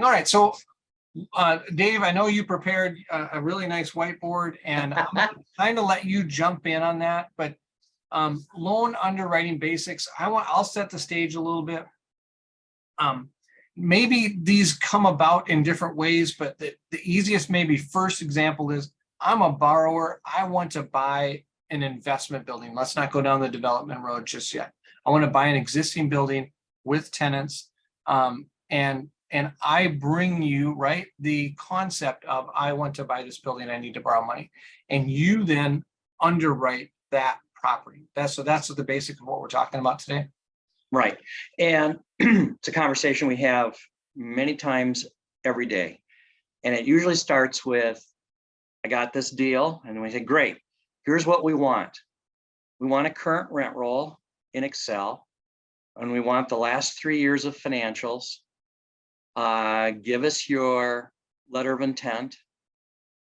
All right, so Dave, I know you prepared a really nice whiteboard, and I'm going to kind of let you jump in on that. But loan underwriting basics, I'll set the stage a little bit. Maybe these come about in different ways, but the easiest maybe first example is I'm a borrower. I want to buy an investment building. Let's not go down the development road just yet. I want to buy an existing building with tenants, and I bring you, right, the concept of I want to buy this building, I need to borrow money. And you then underwrite that property. That's the basic of what we're talking about today. Right. And it's a conversation we have many times every day. And it usually starts with, I got this deal. And we say, great, here's what we want. We want a current rent roll in Excel. And we want the last 3 years of financials. Give us your letter of intent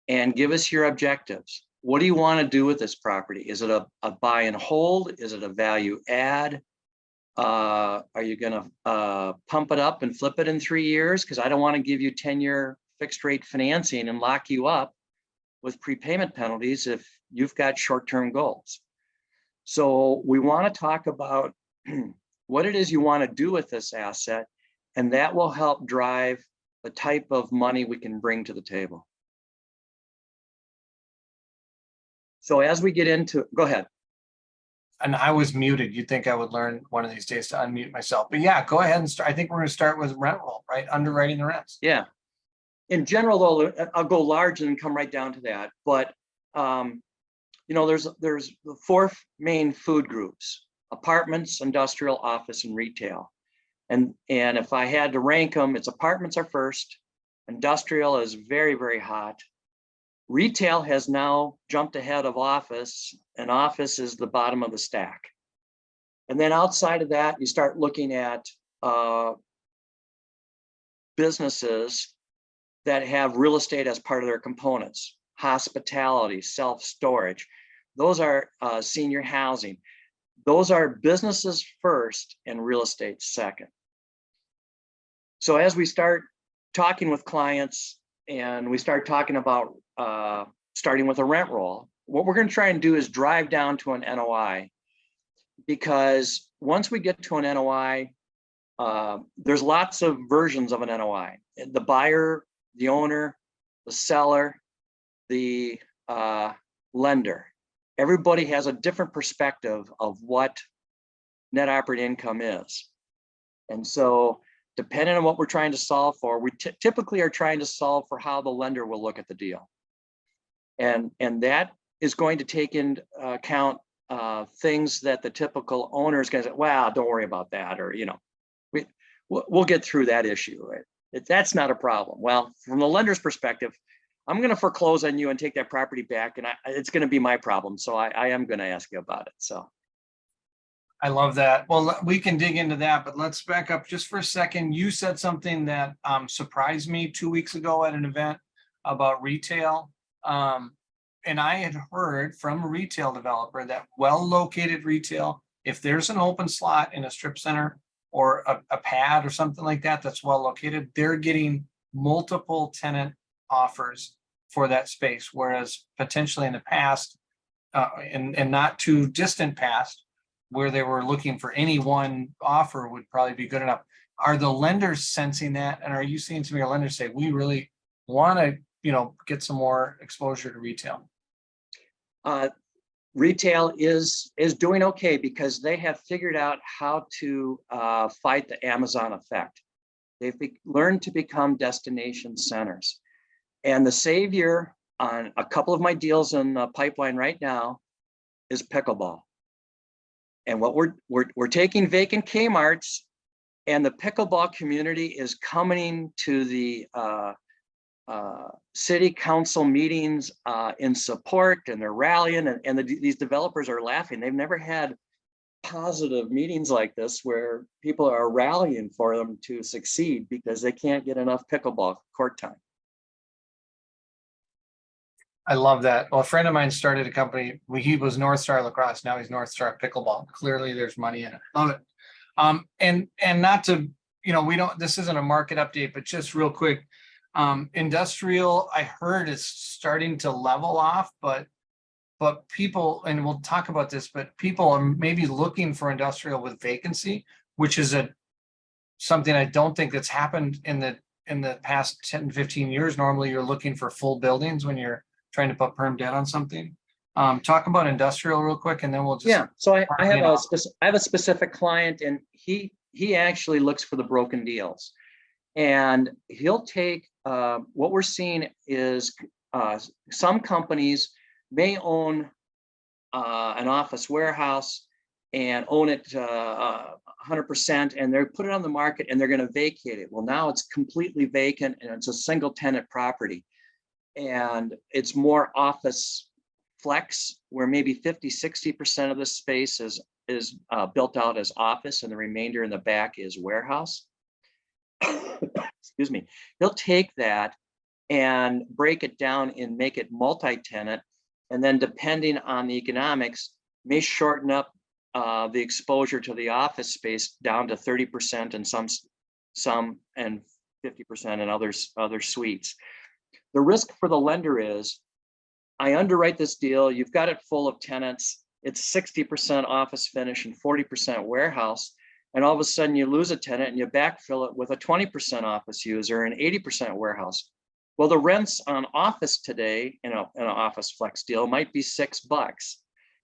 and give us your objectives. What do you want to do with this property? Is it a buy and hold? Is it a value add? Are you going to pump it up and flip it in 3 years? Because I don't want to give you 10-year fixed rate financing and lock you up with prepayment penalties if you've got short-term goals. So we want to talk about what it is you want to do with this asset, and that will help drive the type of money we can bring to the table. So as we get into, go ahead. And I was muted. You'd think I would learn one of these days to unmute myself. But yeah, go ahead and start. I think we're going to start with rent roll, right? Underwriting the rents. Yeah. In general, though, I'll go large and come right down to that. But there's the 4 main food groups: apartments, industrial, office, and retail. And if I had to rank them, it's apartments are first. Industrial is very, very hot. Retail has now jumped ahead of office, and office is the bottom of the stack. And then outside of that, you start looking at businesses that have real estate as part of their components: hospitality, self-storage. Those are senior housing. Those are businesses first and real estate second. So as we start talking with clients and we start talking about starting with a rent roll, what we're going to try and do is drive down to an NOI, because once we get to an NOI, there's lots of versions of an NOI. The buyer, the owner, the seller, the lender. Everybody has a different perspective of what net operating income is. And so depending on what we're trying to solve for, we typically are trying to solve for how the lender will look at the deal. And that is going to take into account things that the typical owner is going to say, well, don't worry about that. Or, we'll get through that issue. Right? That's not a problem. Well, from the lender's perspective, I'm going to foreclose on you and take that property back, and it's going to be my problem. So I am going to ask you about it. So I love that. Well, we can dig into that, but let's back up just for a second. You said something that surprised me 2 weeks ago at an event about retail. And I had heard from a retail developer that well-located retail, if there's an open slot in a strip center or a pad or something like that that's well-located, they're getting multiple tenant offers for that space. Whereas potentially in the past, and not too distant past, where they were looking for any one offer would probably be good enough. Are the lenders sensing that? And are you seeing some of your lenders say, we really want to, get some more exposure to retail? Retail is doing okay because they have figured out how to fight the Amazon effect. They've learned to become destination centers. And the savior on a couple of my deals in the pipeline right now is pickleball. And what we're taking vacant Kmart's, and the pickleball community is coming to the city council meetings in support, and they're rallying, and these developers are laughing. They've never had positive meetings like this where people are rallying for them to succeed because they can't get enough pickleball court time. I love that. Well, a friend of mine started a company. He was North Star Lacrosse. Now he's North Star Pickleball. Clearly there's money in it. Love it. And not to we don't, this isn't a market update, but just real quick. Industrial, I heard is starting to level off, but people, and we'll talk about this, but people are maybe looking for industrial with vacancy, which is something I don't think that's happened in the past 10, 15 years. Normally you're looking for full buildings when you're trying to put perm debt on something. Talk about industrial real quick, and then we'll just. Yeah, so I have you I have a specific client, and he actually looks for the broken deals. And he'll take, what we're seeing is some companies may own an office warehouse and own it 100%, and they're put it on the market and they're going to vacate it. Well, now it's completely vacant and it's a single tenant property. And it's more office flex, where maybe 50–60% of the space is built out as office, and the remainder in the back is warehouse. Excuse me. He'll take that and break it down and make it multi-tenant, and then depending on the economics, may shorten up the exposure to the office space down to 30%, and some and 50% in other suites. The risk for the lender is, I underwrite this deal, you've got it full of tenants, it's 60% office finish and 40% warehouse, and all of a sudden you lose a tenant and you backfill it with a 20% office user and 80% warehouse. Well, the rents on office today in an office flex deal might be $6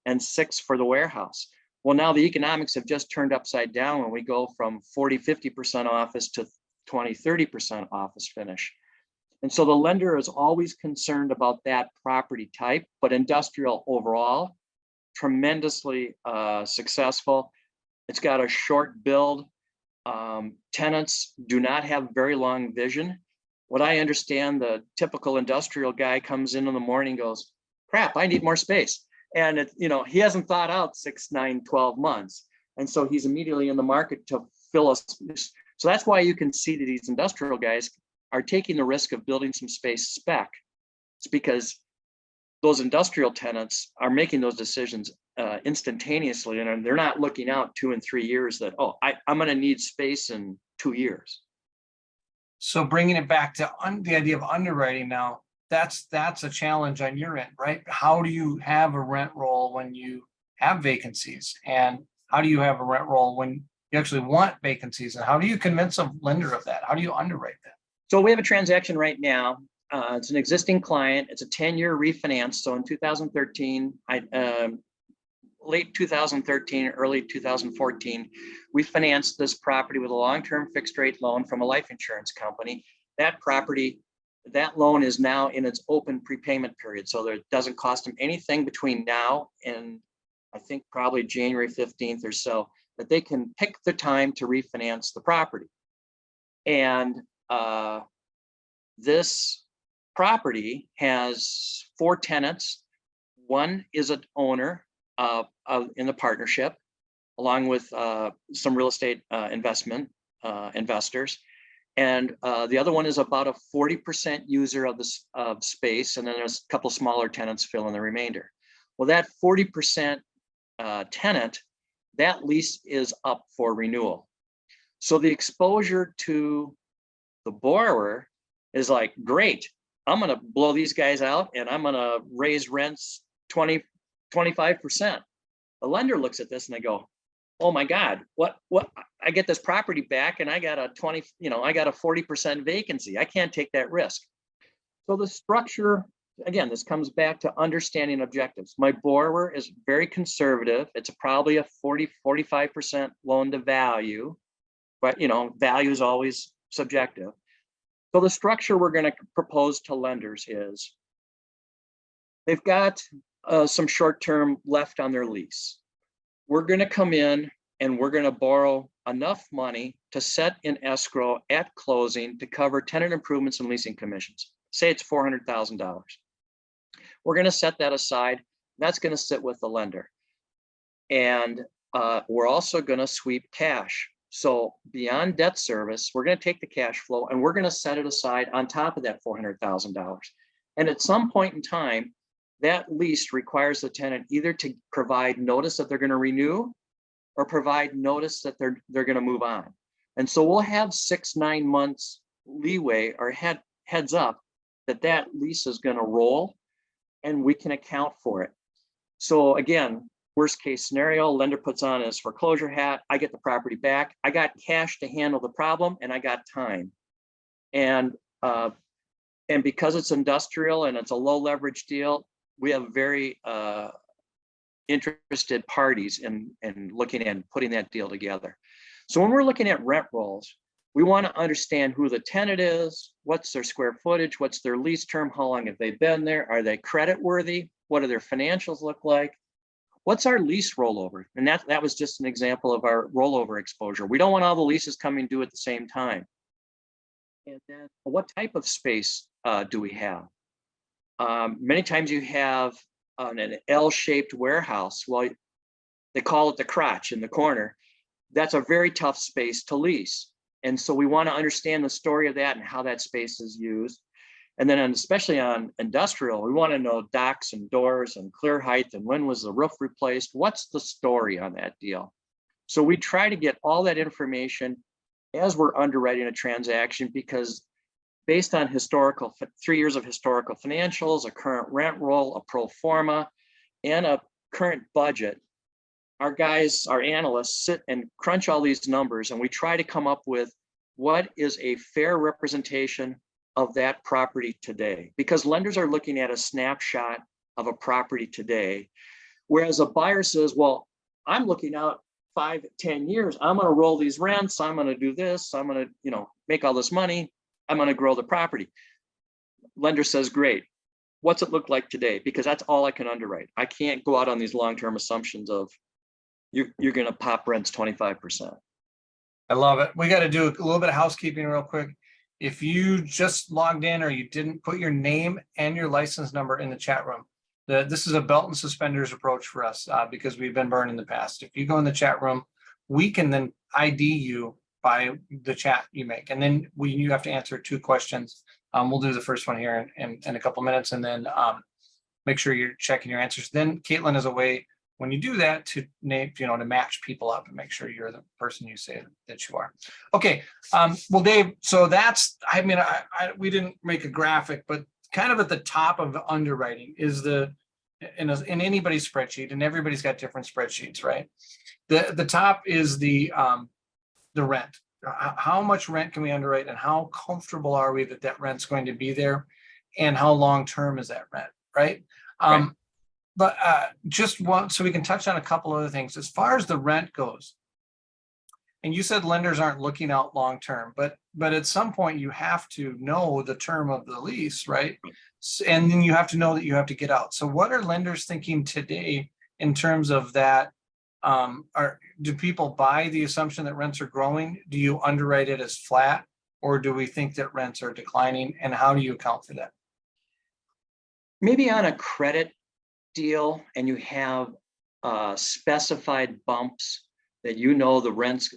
and $6 for the warehouse. Well, now the economics have just turned upside down when we go from 40–50% office to 20–30% office finish. And so the lender is always concerned about that property type, but industrial overall, tremendously successful. It's got a short build. Tenants do not have very long vision. What I understand, the typical industrial guy comes in the morning and goes, crap, I need more space. And he hasn't thought out 6, 9, 12 months. And so he's immediately in the market to fill us. So that's why you can see that these industrial guys are taking the risk of building some space spec. It's because those industrial tenants are making those decisions instantaneously, and they're not looking out 2 and 3 years that, oh, I'm going to need space in 2 years. So bringing it back to the idea of underwriting now, that's a challenge on your end, right? How do you have a rent roll when you have vacancies? And how do you have a rent roll when you actually want vacancies? And how do you convince a lender of that? How do you underwrite that? So we have a transaction right now. It's an existing client. It's a 10-year refinance. So in 2013, late 2013, early 2014, we financed this property with a long-term fixed rate loan from a life insurance company. That loan is now in its open prepayment period. So it doesn't cost them anything between now and I think probably January 15th or so, that they can pick the time to refinance the property. And this property has 4 tenants. One is an owner in the partnership, along with some real estate investors. And the other one is about a 40% user of space. And then there's a couple smaller tenants fill in the remainder. Well, that 40% tenant, that lease is up for renewal. So the exposure to the borrower is like, great, I'm going to blow these guys out and I'm going to raise rents 20–25%. The lender looks at this and they go, oh my God, what I get this property back and I got a 40% vacancy. I can't take that risk. So the structure, again, this comes back to understanding objectives. My borrower is very conservative. It's probably a 40–45% loan to value, but value is always subjective. So the structure we're going to propose to lenders is they've got some short-term left on their lease. We're going to come in and we're going to borrow enough money to set in escrow at closing to cover tenant improvements and leasing commissions. Say it's $400,000. We're going to set that aside. That's going to sit with the lender. And we're also going to sweep cash. So beyond debt service, we're going to take the cash flow and we're going to set it aside on top of that $400,000. And at some point in time, that lease requires the tenant either to provide notice that they're going to renew or provide notice that they're going to move on. And so we'll have 6-9 months leeway or heads up that that lease is going to roll, and we can account for it. So again, worst case scenario, lender puts on his foreclosure hat, I get the property back, I got cash to handle the problem, and I got time. And because it's industrial and it's a low leverage deal, we have very interested parties in looking and putting that deal together. So when we're looking at rent rolls, we want to understand who the tenant is, what's their square footage, what's their lease term, how long have they been there, are they credit worthy, what do their financials look like, what's our lease rollover? And that was just an example of our rollover exposure. We don't want all the leases coming due at the same time. And then what type of space do we have? Many times you have an L-shaped warehouse. Well, they call it the crotch in the corner. That's a very tough space to lease. And so we want to understand the story of that and how that space is used. And then especially on industrial, we want to know docks and doors and clear height and when was the roof replaced? What's the story on that deal? So we try to get all that information as we're underwriting a transaction, because based on 3 years of historical financials, a current rent roll, a pro forma, and a current budget, our guys, our analysts sit and crunch all these numbers, and we try to come up with what is a fair representation of that property today, because lenders are looking at a snapshot of a property today, whereas a buyer says, well, I'm looking out 5-10 years, I'm going to roll these rents, I'm going to do this, I'm going to make all this money, I'm going to grow the property. Lender says, great, what's it look like today? Because that's all I can underwrite. I can't go out on these long-term assumptions of you're going to pop rents 25%. I love it. We got to do a little bit of housekeeping real quick. If you just logged in or you didn't put your name and your license number in the chat room, this is a belt and suspenders approach for us because we've been burned in the past. If you go in the chat room, we can then ID you by the chat you make. And then you have to answer 2 questions. We'll do the first one here in a couple minutes, and then make sure you're checking your answers. Then Caitlin has a way, when you do that, to name, to match people up and make sure you're the person you say that you are. Okay. Well, Dave, so that's, we didn't make a graphic, but kind of at the top of the underwriting is in anybody's spreadsheet, and everybody's got different spreadsheets, right? The top is the rent. How much rent can we underwrite, and how comfortable are we that rent's going to be there, and how long-term is that rent, right? Right. But so we can touch on a couple other things as far as the rent goes. And you said lenders aren't looking out long-term, but at some point you have to know the term of the lease, right? And then you have to know that you have to get out. So what are lenders thinking today in terms of that? Do people buy the assumption that rents are growing? Do you underwrite it as flat, or do we think that rents are declining? And how do you account for that? Maybe on a credit deal and you have specified bumps that the rent's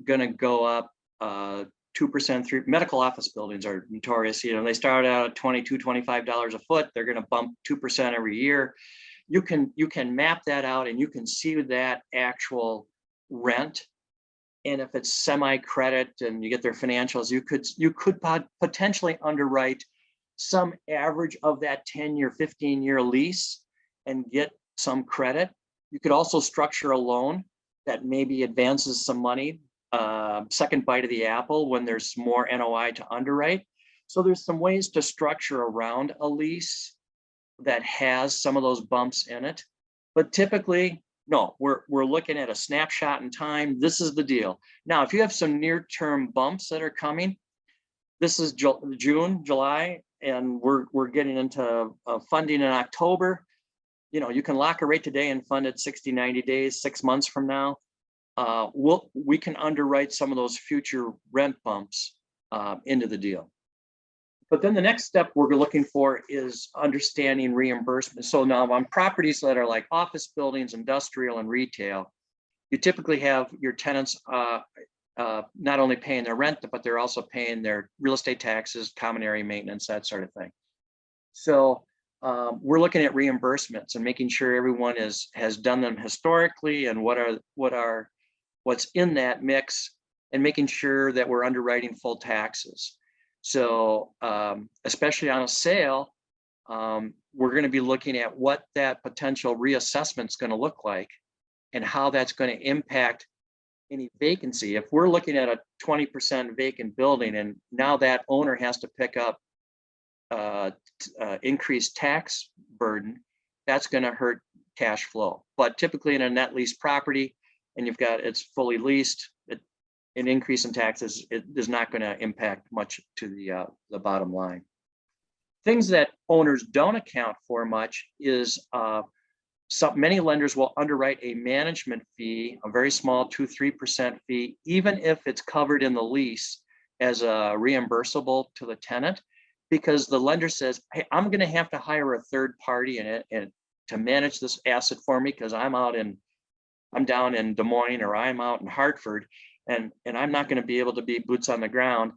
going to go up 2%, 3%. Medical office buildings are notorious. They start out at $22, $25 a foot. They're going to bump 2% every year. You can map that out, and you can see that actual rent. And if it's semi-credit and you get their financials, you could potentially underwrite some average of that 10-year, 15-year lease and get some credit. You could also structure a loan that maybe advances some money, second bite of the apple when there's more NOI to underwrite. So there's some ways to structure around a lease that has some of those bumps in it. But typically, no, we're looking at a snapshot in time. This is the deal. Now, if you have some near-term bumps that are coming, this is June, July, and we're getting into funding in October. You can lock a rate today and fund it 60, 90 days, 6 months from now. We can underwrite some of those future rent bumps into the deal. But then the next step we're looking for is understanding reimbursement. So now on properties that are like office buildings, industrial, and retail, you typically have your tenants not only paying their rent, but they're also paying their real estate taxes, common area maintenance, that sort of thing. So we're looking at reimbursements and making sure everyone has done them historically, and what's in that mix and making sure that we're underwriting full taxes. So especially on a sale, we're going to be looking at what that potential reassessment is going to look like and how that's going to impact any vacancy. If we're looking at a 20% vacant building and now that owner has to pick up increased tax burden, that's going to hurt cash flow. But typically in a net lease property, and it's fully leased, an increase in taxes, it is not going to impact much to the bottom line. Things that owners don't account for much is many lenders will underwrite a management fee, a very small 2-3% fee, even if it's covered in the lease as a reimbursable to the tenant, because the lender says, hey, I'm going to have to hire a third party and to manage this asset for me because I'm down in Des Moines or I'm out in Hartford, and I'm not going to be able to be boots on the ground.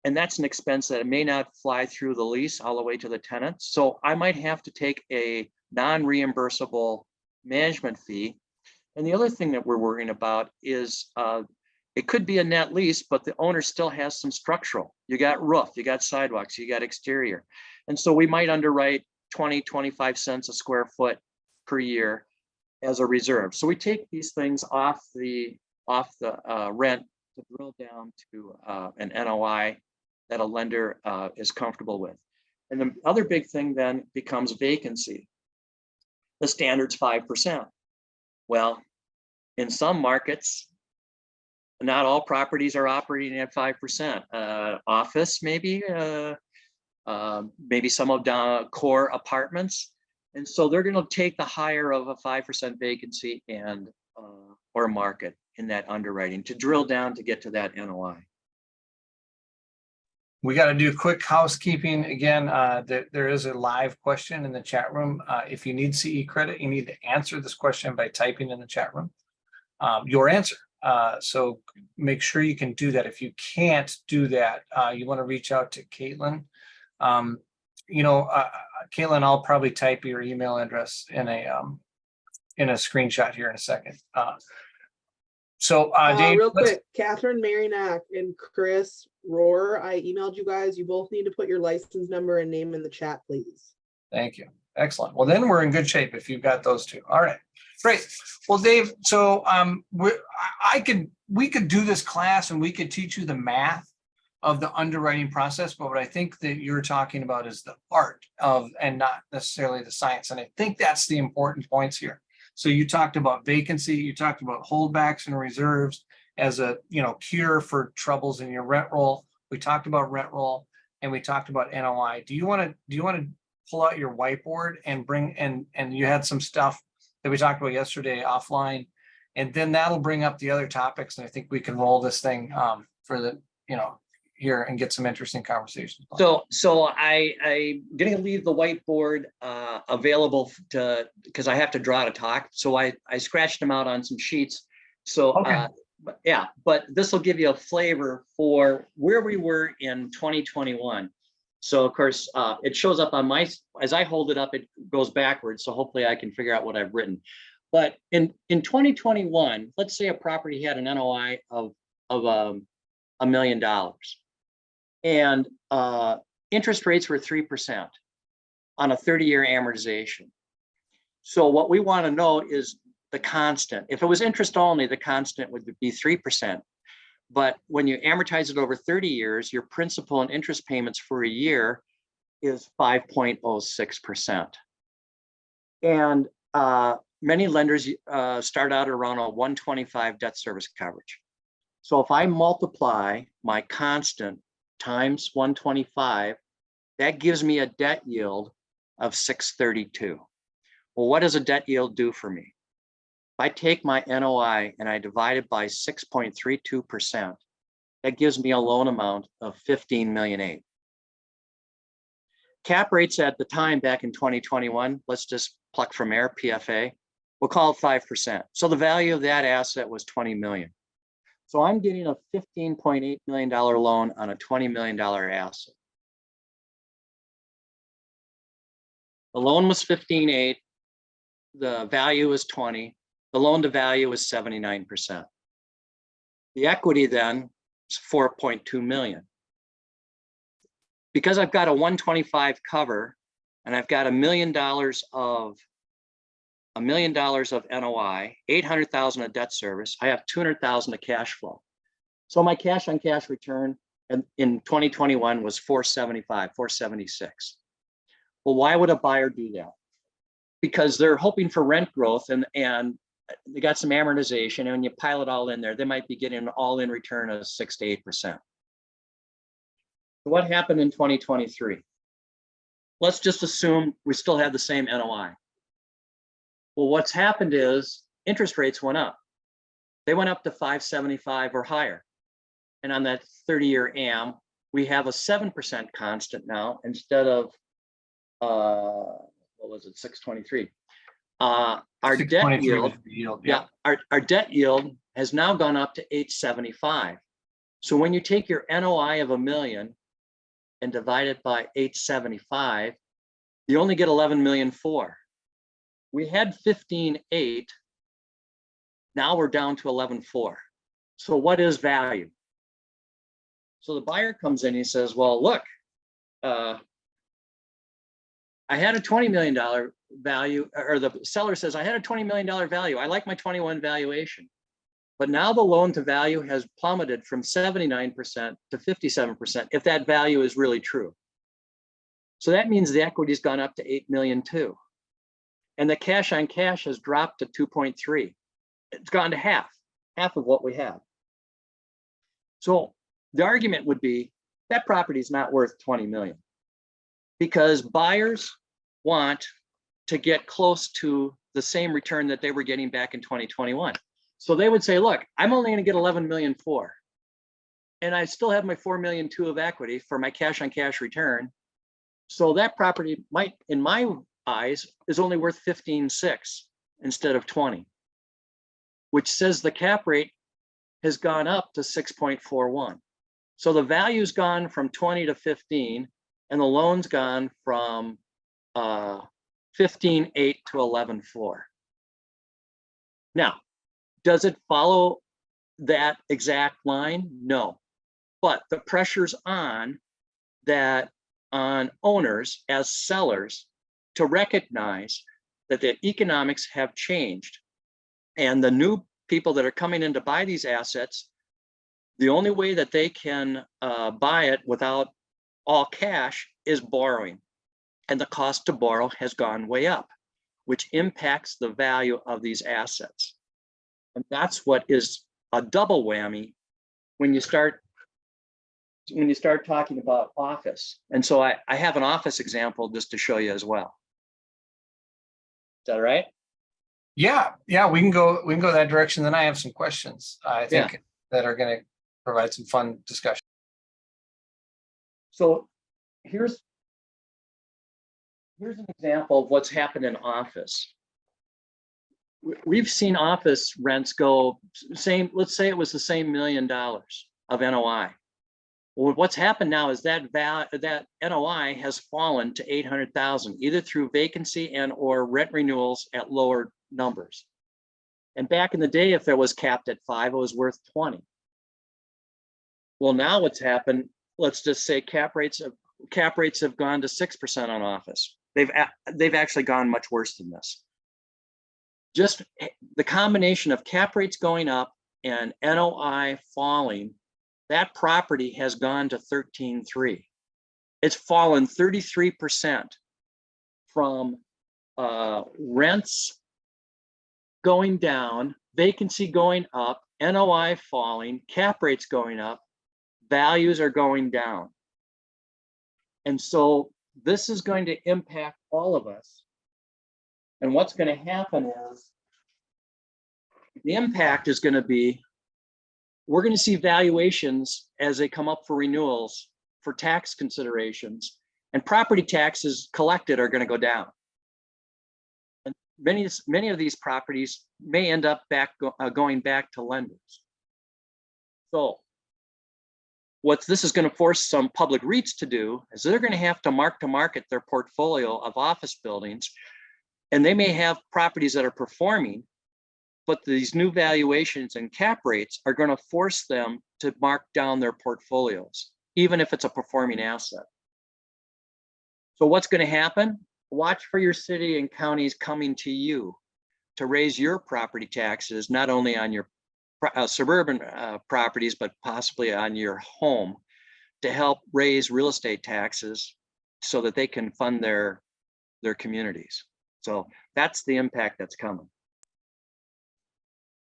And that's an expense that may not fly through the lease all the way to the tenant. So I might have to take a non-reimbursable management fee. And the other thing that we're worrying about is it could be a net lease, but the owner still has some structural. You got roof, you got sidewalks, you got exterior. And so we might underwrite 20-25 cents a square foot per year as a reserve. So we take these things off the rent to drill down to an NOI that a lender is comfortable with. And the other big thing then becomes vacancy. The standard's 5%. Well, in some markets, not all properties are operating at 5%. Office, maybe some of the core apartments. And so they're going to take the higher of a 5% vacancy and or market in that underwriting to drill down to get to that NOI. We got to do quick housekeeping again. There is a live question in the chat room. If you need CE credit, you need to answer this question by typing in the chat room your answer. So make sure you can do that. If you can't do that, you want to reach out to Caitlin. Caitlin, I'll probably type your email address in a screenshot here in a second. Dave, real quick, Catherine Marinac and Chris Rohr, I emailed you guys. You both need to put your license number and name in the chat, please. Thank you. Excellent. Well, then we're in good shape if you've got those two. All right, great. Well, Dave, so we could do this class and we could teach you the math of the underwriting process, but what I think that you're talking about is the art of, and not necessarily the science. And I think that's the important points here. So you talked about vacancy, you talked about holdbacks and reserves as a cure for troubles in your rent roll. We talked about rent roll and we talked about NOI. Do you want to pull out your whiteboard and bring and you had some stuff that we talked about yesterday offline, and then that'll bring up the other topics, and I think we can roll this thing for the here and get some interesting conversations. So I'm going to leave the whiteboard available because I have to draw to talk. So I scratched them out on some sheets. So okay. But this will give you a flavor for where we were in 2021. So of course it shows up on as I hold it up, it goes backwards. So hopefully I can figure out what I've written. But in 2021, let's say a property had an NOI of $1 million. And interest rates were 3% on a 30-year amortization. So what we want to know is the constant. If it was interest only, the constant would be 3%. But when you amortize it over 30 years, your principal and interest payments for a year is 5.06%. And many lenders start out around a 125 debt service coverage. So if I multiply my constant times 125, that gives me a debt yield of 632. Well, what does a debt yield do for me? If I take my NOI and I divide it by 6.32%, that gives me a loan amount of $15.8 million. Cap rates at the time back in 2021, let's just pluck from air, PFA, we'll call it 5%. So the value of that asset was $20 million. So I'm getting a $15.8 million loan on a $20 million asset. The loan was 15.8, the value was 20, the loan to value was 79%. The equity then is 4.2 million. Because I've got a 125 cover and I've got $1 million of NOI, 800,000 of debt service, I have 200,000 of cash flow. So my cash on cash return in 2021 was 475, 476. Well, why would a buyer do that? Because they're hoping for rent growth and they got some amortization, and when you pile it all in there, they might be getting an all-in return of 6 to 8%. What happened in 2023? Let's just assume we still have the same NOI. Well, what's happened is interest rates went up. They went up to 575 or higher. And on that 30-year AM, we have a 7% constant now instead of, what was it, 623. Our debt yield, our debt yield has now gone up to 875. So when you take your NOI of $1 million and divide it by 875, you only get 11,000,004. We had 15.8. Now we're down to 11.4. So what is value? So the buyer comes in and he says, well, look, I had a $20 million value, or the seller says, I had a $20 million value. I like my 21 valuation. But now the loan to value has plummeted from 79% to 57%, if that value is really true. So that means the equity's gone up to 8 million too. And the cash on cash has dropped to 2.3. It's gone to half of what we have. So the argument would be that property is not worth 20 million because buyers want to get close to the same return that they were getting back in 2021. So they would say, look, I'm only going to get 11,000,004, and I still have my 4,000,002 of equity for my cash on cash return. So that property might, in my eyes, is only worth 15.6 instead of 20, which says the cap rate has gone up to 6.41. So the value's gone from 20 to 15, and the loan's gone from 15.8 to 11.4. Now, does it follow that exact line? No, but the pressure's on owners as sellers to recognize that the economics have changed, and the new people that are coming in to buy these assets, the only way that they can buy it without all cash is borrowing, and the cost to borrow has gone way up, which impacts the value of these assets. And that's what is a double whammy when you start talking about office. And so I have an office example just to show you as well. Is that all right? Yeah, we can go that direction. Then I have some questions, I think, that are going to provide some fun discussion. So here's an example of what's happened in office. We've seen office rents go same, let's say it was the same $1 million of NOI. Well, what's happened now is that NOI has fallen to 800,000, either through vacancy and or rent renewals at lower numbers. And back in the day, if there was capped at 5, it was worth 20. Well, now what's happened, let's just say cap rates have gone to 6% on office. They've actually gone much worse than this. Just the combination of cap rates going up and NOI falling, that property has gone to 13.3. It's fallen 33% from rents going down, vacancy going up, NOI falling, cap rates going up, values are going down. And so this is going to impact all of us. And what's going to happen is the impact is going to be, we're going to see valuations as they come up for renewals for tax considerations, and property taxes collected are going to go down. And many of these properties may end up going back to lenders. So what this is going to force some public REITs to do is they're going to have to mark to market their portfolio of office buildings, and they may have properties that are performing, but these new valuations and cap rates are going to force them to mark down their portfolios, even if it's a performing asset. So what's going to happen? Watch for your city and counties coming to you to raise your property taxes, not only on your suburban properties, but possibly on your home, to help raise real estate taxes so that they can fund their communities. So that's the impact that's coming.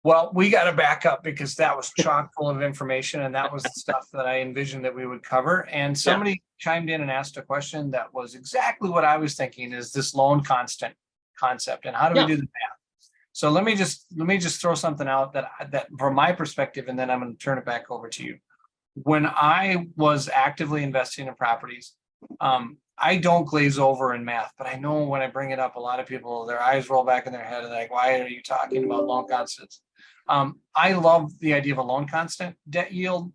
Well, we got to back up because that was chock full of information, and that was the stuff that I envisioned that we would cover. And somebody chimed in and asked a question that was exactly what I was thinking, is this loan constant concept, and how do we do the math? So let me just throw something out that from my perspective, and then I'm going to turn it back over to you. When I was actively investing in properties, I don't glaze over in math, but I know when I bring it up, a lot of people, their eyes roll back in their head and they're like, why are you talking about loan constants? I love the idea of a loan constant debt yield,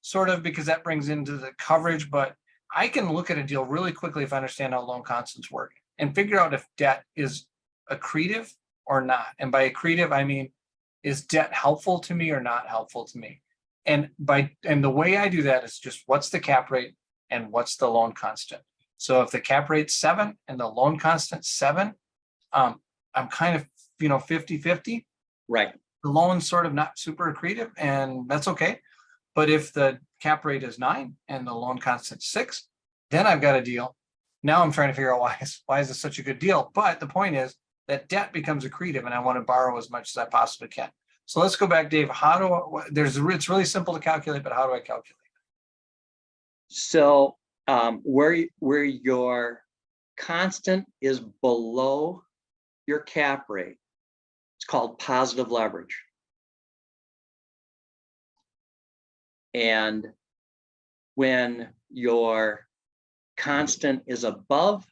sort of, because that brings into the coverage, but I can look at a deal really quickly if I understand how loan constants work and figure out if debt is accretive or not. And by accretive, I mean, is debt helpful to me or not helpful to me? And the way I do that is just what's the cap rate and what's the loan constant. So if the cap rate's 7 and the loan constant 7, I'm kind of 50-50. Right. The loan's sort of not super accretive, and that's okay. But if the cap rate is 9 and the loan constant 6, then I've got a deal. Now I'm trying to figure out why is this such a good deal? But the point is that debt becomes accretive, and I want to borrow as much as I possibly can. So let's go back, Dave. It's really simple to calculate, but how do I calculate? So where your constant is below your cap rate, it's called positive leverage. And when your constant is above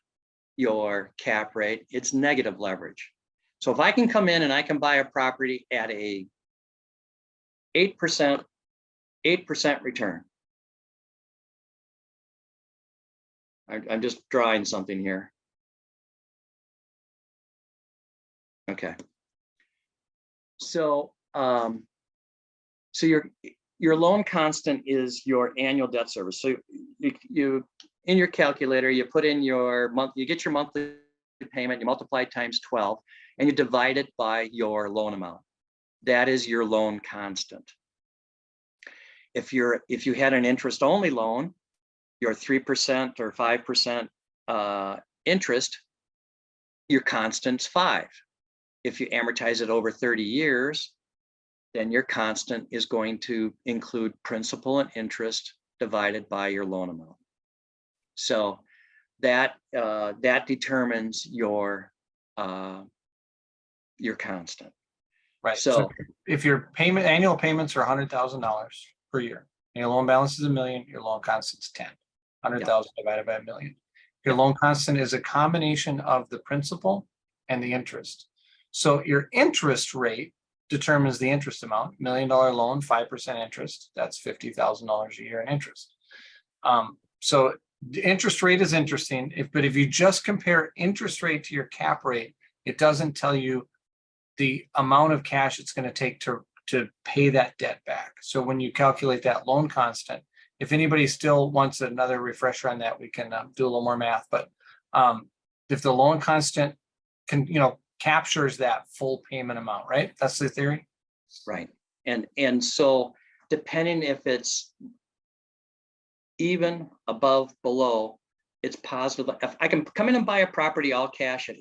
your cap rate, it's negative leverage. So if I can come in and I can buy a property at a 8% return. I'm just drawing something here. Okay. So your loan constant is your annual debt service. So you in your calculator, you put in your you get your monthly payment, you multiply it times 12, and you divide it by your loan amount. That is your loan constant. If you had an interest only loan, your 3% or 5% interest, your constant's 5. If you amortize it over 30 years, then your constant is going to include principal and interest divided by your loan amount. So that determines your constant. Right. So if your annual payments are $100,000 per year, and your loan balance is $1 million, your loan constant's 10. 100,000 divided by $1 million. Your loan constant is a combination of the principal and the interest. So your interest rate determines the interest amount. $1 million loan, 5% interest. That's $50,000 a year in interest. So the interest rate is interesting. But if you just compare interest rate to your cap rate, it doesn't tell you the amount of cash it's going to take to pay that debt back. So when you calculate that loan constant, if anybody still wants another refresher on that, we can do a little more math. But if the loan constant captures that full payment amount, right? That's the theory. Right. And so depending if it's even, above, below, it's positive. If I can come in and buy a property all cash at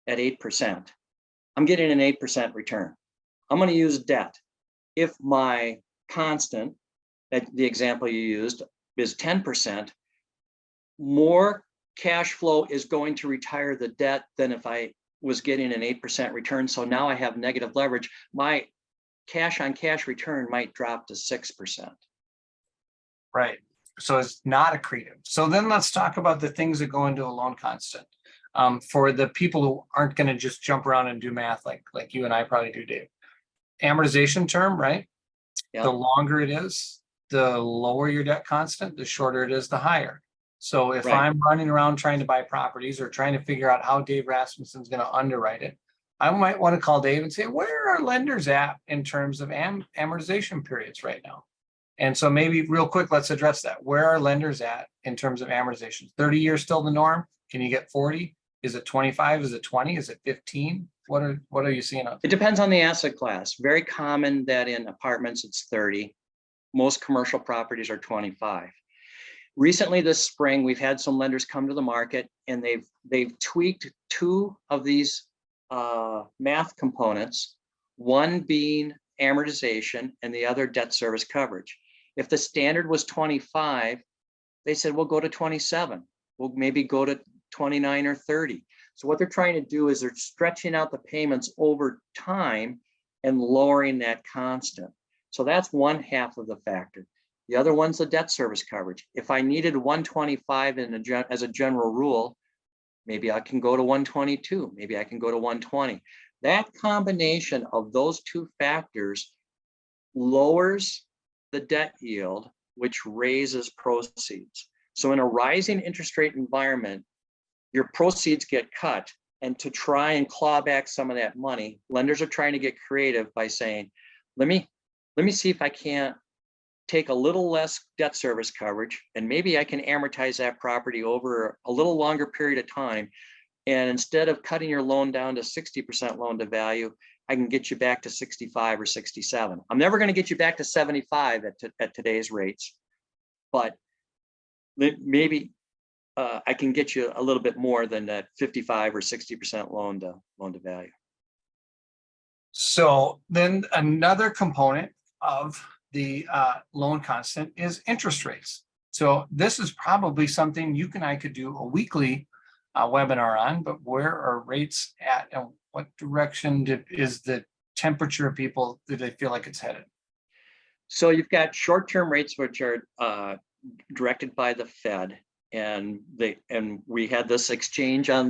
8%, I'm getting an 8% return. I'm going to use debt. If my constant, the example you used, is 10%, more cash flow is going to retire the debt than if I was getting an 8% return. So now I have negative leverage. My cash on cash return might drop to 6%. Right. So it's not accretive. So then let's talk about the things that go into a loan constant. For the people who aren't going to just jump around and do math like you and I probably do, Dave. Amortization term, right? Yep. The longer it is, the lower your debt constant, the shorter it is, the higher. So if I'm running around trying to buy properties or trying to figure out how Dave Rasmussen is going to underwrite it, I might want to call Dave and say, where are lenders at in terms of amortization periods right now? And so maybe real quick, let's address that. Where are lenders at in terms of amortization? 30 years still the norm? Can you get 40? Is it 25? Is it 20? Is it 15? What are you seeing? It depends on the asset class. Very common that in apartments it's 30. Most commercial properties are 25. Recently this spring, we've had some lenders come to the market and they've tweaked two of these math components, one being amortization and the other debt service coverage. If the standard was 25, they said, we'll go to 27. We'll maybe go to 29 or 30. So what they're trying to do is they're stretching out the payments over time and lowering that constant. So that's one half of the factor. The other one's the debt service coverage. If I needed 125 as a general rule, maybe I can go to 122, maybe I can go to 120. That combination of those two factors lowers the debt yield, which raises proceeds. So in a rising interest rate environment, your proceeds get cut. And to try and claw back some of that money, lenders are trying to get creative by saying, let me see if I can't take a little less debt service coverage, and maybe I can amortize that property over a little longer period of time. And instead of cutting your loan down to 60% loan to value, I can get you back to 65 or 67. I'm never going to get you back to 75 at today's rates, but maybe I can get you a little bit more than that 55 or 60% loan to value. So then another component of the loan constant is interest rates. So this is probably something you and I could do a weekly webinar on, but where are rates at and what direction is the temperature of people? Do they feel like it's headed? So you've got short-term rates, which are directed by the Fed. And we had this exchange on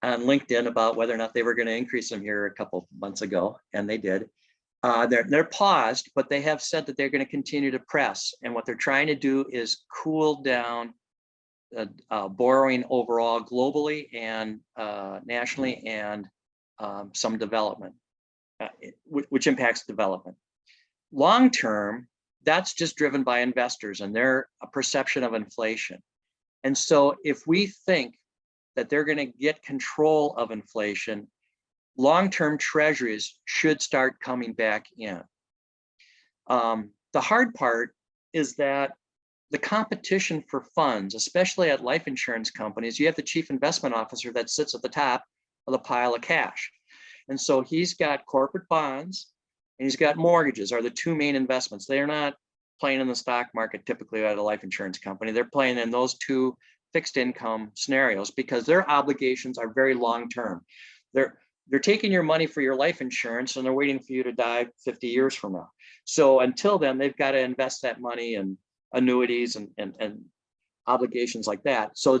LinkedIn about whether or not they were going to increase them here a couple months ago, and they did. They're paused, but they have said that they're going to continue to press. And what they're trying to do is cool down borrowing overall globally and nationally, and some development, which impacts development. Long term, that's just driven by investors and their perception of inflation. And so if we think that they're going to get control of inflation, long-term treasuries should start coming back in. The hard part is that the competition for funds, especially at life insurance companies, you have the chief investment officer that sits at the top of the pile of cash. And so he's got corporate bonds and he's got mortgages are the two main investments. They're not playing in the stock market typically at a life insurance company. They're playing in those two fixed income scenarios because their obligations are very long-term. They're taking your money for your life insurance and they're waiting for you to die 50 years from now. So until then, they've got to invest that money in annuities and obligations like that. So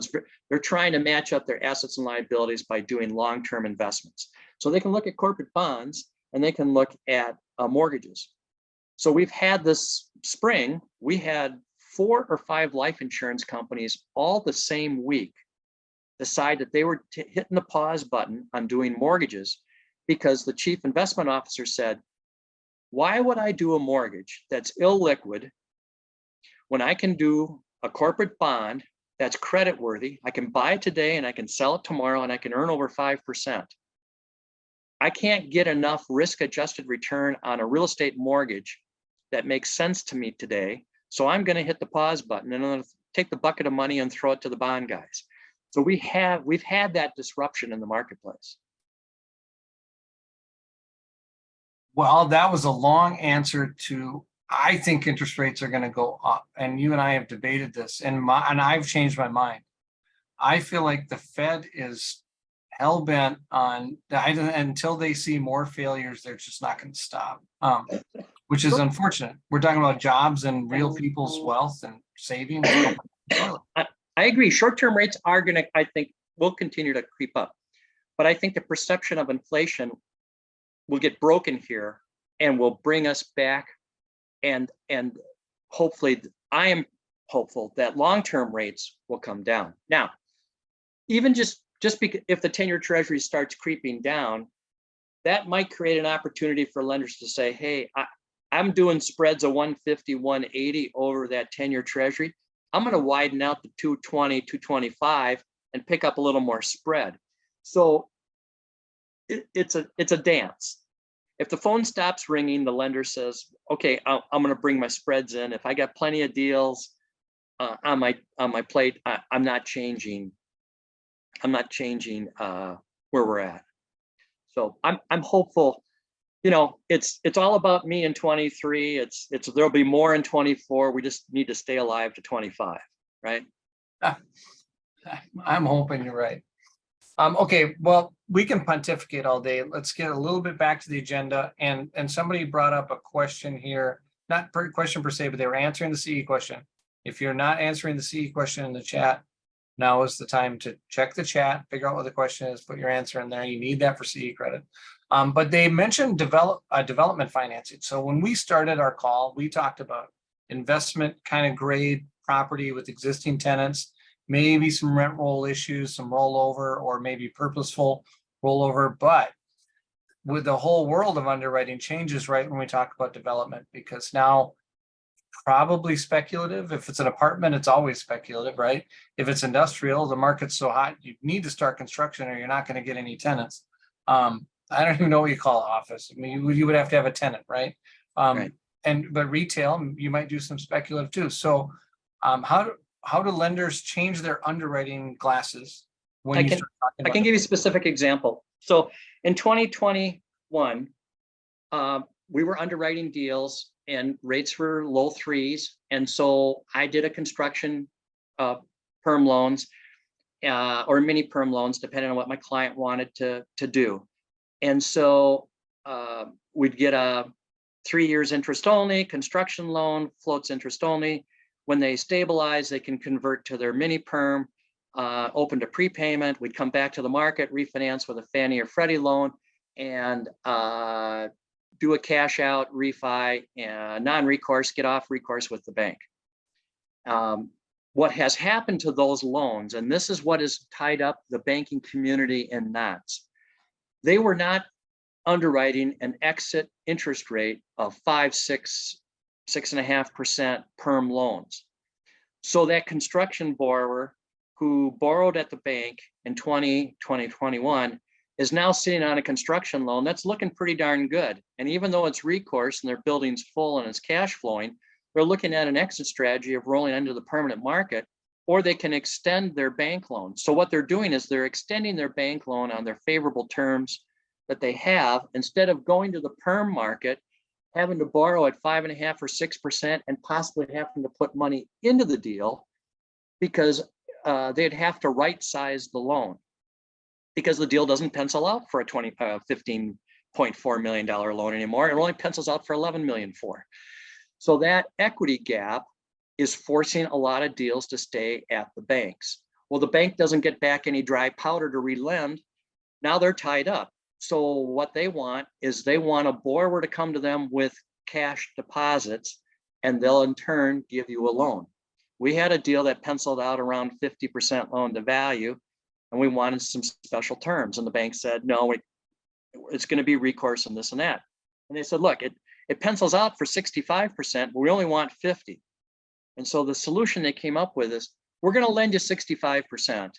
they're trying to match up their assets and liabilities by doing long-term investments. So they can look at corporate bonds and they can look at mortgages. So we've had this spring, we had 4 or 5 life insurance companies all the same week decide that they were hitting the pause button on doing mortgages because the chief investment officer said, why would I do a mortgage that's illiquid when I can do a corporate bond that's creditworthy? I can buy it today and I can sell it tomorrow and I can earn over 5%. I can't get enough risk-adjusted return on a real estate mortgage that makes sense to me today. So I'm going to hit the pause button and I'm going to take the bucket of money and throw it to the bond guys. So we've had that disruption in the marketplace. Well, that was a long answer to, I think interest rates are going to go up, and you and I have debated this, and I've changed my mind. I feel like the Fed is hell bent on until they see more failures, they're just not going to stop, which is unfortunate. We're talking about jobs and real people's wealth and savings. I agree. Short-term rates are going to, I think, will continue to creep up. But I think the perception of inflation will get broken here and will bring us back. And hopefully, I am hopeful that long-term rates will come down. Now, even just because if the 10-year treasury starts creeping down, that might create an opportunity for lenders to say, hey, I'm doing spreads of 150, 180 over that 10-year treasury. I'm going to widen out the 220, 225 and pick up a little more spread. So it's a dance. If the phone stops ringing, the lender says, okay, I'm going to bring my spreads in. If I got plenty of deals on my plate, I'm not changing where we're at. So I'm hopeful. You know, it's all about me in 23. It's there'll be more in 24. We just need to stay alive to 25, right? I'm hoping you're right. Okay, well, we can pontificate all day. Let's get a little bit back to the agenda. And somebody brought up a question here, not per question per se, but they were answering the CE question. If you're not answering the CE question in the chat, now is the time to check the chat, figure out what the question is, put your answer in there. You need that for CE credit. But they mentioned development financing. So when we started our call, we talked about investment kind of grade property with existing tenants, maybe some rent roll issues, some rollover, or maybe purposeful rollover. But with the whole world of underwriting changes right when we talk about development, because now probably speculative. If it's an apartment, it's always speculative, right? If it's industrial, the market's so hot, you need to start construction or you're not going to get any tenants. I don't even know what you call office. I mean, you would have to have a tenant, right? Right. But retail, you might do some speculative too. So how do lenders change their underwriting glasses when I you can start talking I about can give you a specific example. So in 2021, we were underwriting deals and rates were low threes. And so I did a construction perm loans or mini perm loans, depending on what my client wanted to do. And so we'd get a 3 years interest only, construction loan, floats interest only. When they stabilize, they can convert to their mini perm, open to prepayment. We'd come back to the market, refinance with a Fannie or Freddie loan, and do a cash out refi, non-recourse, get off recourse with the bank. What has happened to those loans, and this is what has tied up the banking community in knots, they were not underwriting an exit interest rate of 5, 6, 6.5% perm loans. So that construction borrower who borrowed at the bank in 2021 is now sitting on a construction loan that's looking pretty darn good. And even though it's recourse and their building's full and it's cash flowing, they're looking at an exit strategy of rolling into the permanent market, or they can extend their bank loan. So what they're doing is they're extending their bank loan on their favorable terms that they have, instead of going to the perm market, having to borrow at 5.5 or 6% and possibly having to put money into the deal because they'd have to right size the loan because the deal doesn't pencil out for a $15.4 million loan anymore. It only pencils out for $11 million for. So that equity gap is forcing a lot of deals to stay at the banks. Well, the bank doesn't get back any dry powder to relend. Now they're tied up. So what they want is they want a borrower to come to them with cash deposits, and they'll in turn give you a loan. We had a deal that penciled out around 50% loan to value, and we wanted some special terms. And the bank said, no, it's going to be recourse and this and that. And they said, look, it pencils out for 65%, but we only want 50. And so the solution they came up with is, we're going to lend you 65%.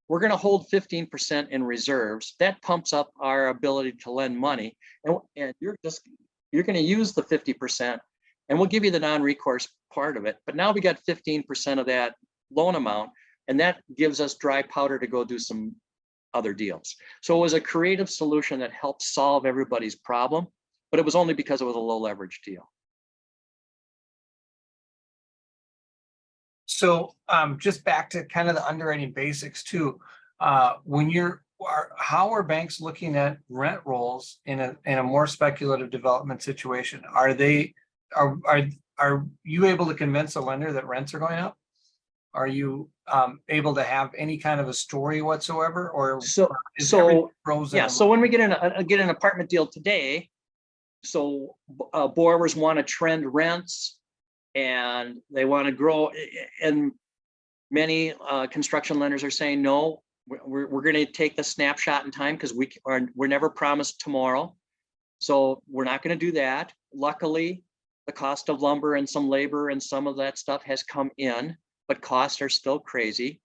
We're going to hold 15% in reserves. That pumps up our ability to lend money. And you're going to use the 50%, and we'll give you the non-recourse part of it. But now we got 15% of that loan amount, and that gives us dry powder to go do some other deals. So it was a creative solution that helped solve everybody's problem, but it was only because it was a low leverage deal. So just back to kind of the underwriting basics too. How are banks looking at rent rolls in a more speculative development situation? Are you able to convince a lender that rents are going up? Are you able to have any kind of a story whatsoever, or So when we get an apartment deal today, so borrowers want to trend rents and they want to grow, and many construction lenders are saying, no, we're going to take the snapshot in time because we're never promised tomorrow. So we're not going to do that. Luckily, the cost of lumber and some labor and some of that stuff has come in, but costs are still crazy.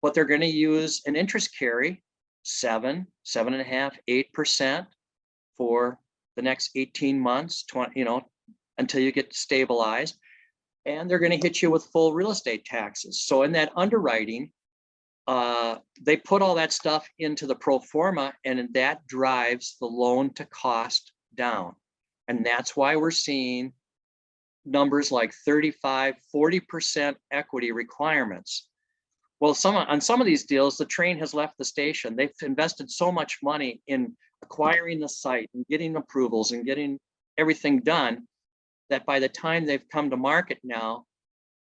But they're going to use an interest carry, 7.5, 8% for the next 18 months, 20, until you get stabilized. And they're going to hit you with full real estate taxes. So in that underwriting, they put all that stuff into the pro forma, and that drives the loan to cost down. And that's why we're seeing numbers like 35, 40% equity requirements. Well, on some of these deals, the train has left the station. They've invested so much money in acquiring the site and getting approvals and getting everything done that by the time they've come to market now,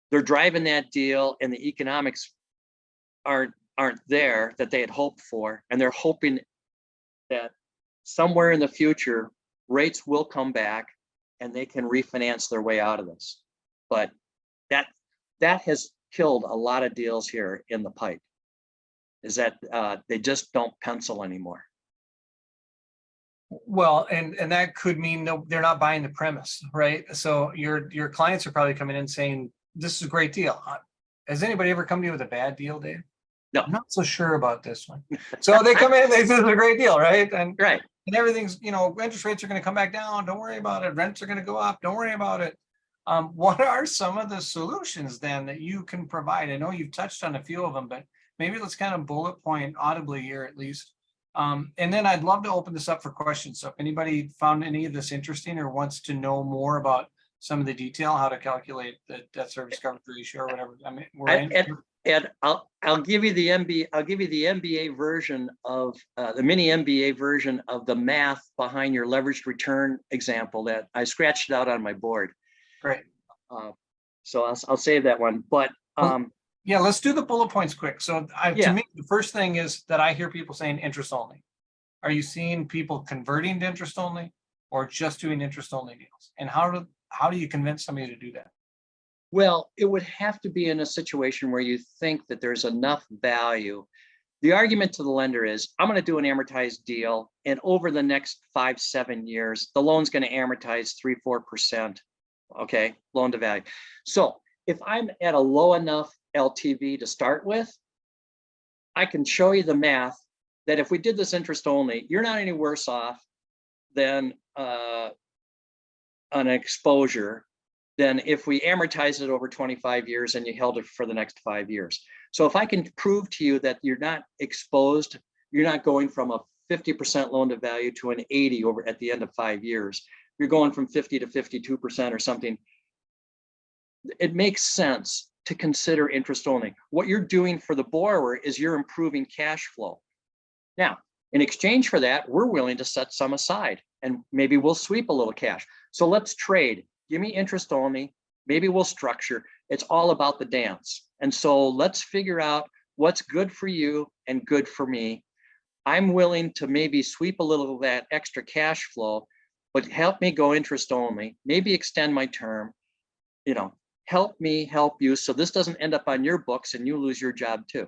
they're driving that deal and the economics aren't there that they had hoped for. And they're hoping that somewhere in the future, rates will come back and they can refinance their way out of this. But that has killed a lot of deals here in the pipe, is that they just don't pencil anymore. Well, and that could mean no, they're not buying the premise, right? So your clients are probably coming in saying, this is a great deal. Has anybody ever come to you with a bad deal, Dave? No. I'm not so sure about this one. So they come in, they say this is a great deal, right? And Right. And everything's, interest rates are going to come back down. Don't worry about it. Rents are going to go up. Don't worry about it. What are some of the solutions then that you can provide? I know you've touched on a few of them, but maybe let's kind of bullet point audibly here at least. And then I'd love to open this up for questions. So if anybody found any of this interesting or wants to know more about some of the detail, how to calculate the debt service coverage ratio or whatever. I mean, and I'll give you the MBA version of the mini MBA version of the math behind your leveraged return example that I scratched it out on my board. Great. So I'll save that one. But yeah, let's do the bullet points quick. So Yeah. to me, the first thing is that I hear people saying interest only. Are you seeing people converting to interest only or just doing interest only deals? And how do you convince somebody to do that? Well, it would have to be in a situation where you think that there's enough value. The argument to the lender is, I'm going to do an amortized deal, and over the next 5-7 years, the loan's going to amortize 3-4%. Okay, loan to value. So if I'm at a low enough LTV to start with, I can show you the math that if we did this interest only, you're not any worse off than an exposure than if we amortize it over 25 years and you held it for the next 5 years. So if I can prove to you that you're not exposed, you're not going from a 50% loan to value to an 80 over at the end of 5 years, you're going from 50 to 52% or something, it makes sense to consider interest only. What you're doing for the borrower is you're improving cash flow. Now, in exchange for that, we're willing to set some aside and maybe we'll sweep a little cash. So let's trade. Give me interest only. Maybe we'll structure. It's all about the dance. And so let's figure out what's good for you and good for me. I'm willing to maybe sweep a little of that extra cash flow, but help me go interest only, maybe extend my term, help me help you. So this doesn't end up on your books and you lose your job too,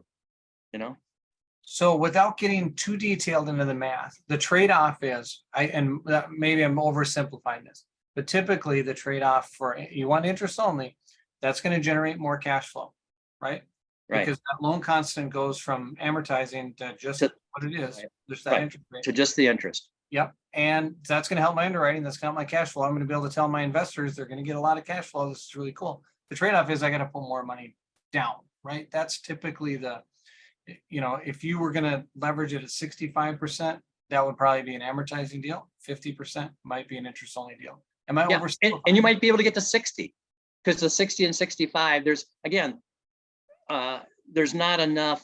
So without getting too detailed into the math, the trade-off is, maybe I'm oversimplifying this, but typically the trade-off for you want interest only, that's going to generate more cash flow, right? Right. Because that loan constant goes from amortizing to just what it is. There's that interest rate. To just the interest. Yep. And that's going to help my underwriting. That's going to help my cash flow. I'm going to be able to tell my investors they're going to get a lot of cash flow. This is really cool. The trade-off is I got to put more money down, right? That's typically if you were going to leverage it at 65%, that would probably be an amortizing deal. 50% might be an interest only deal. Am I oversimplifying? And you might be able to get to 60 because the 60 and 65, there's not enough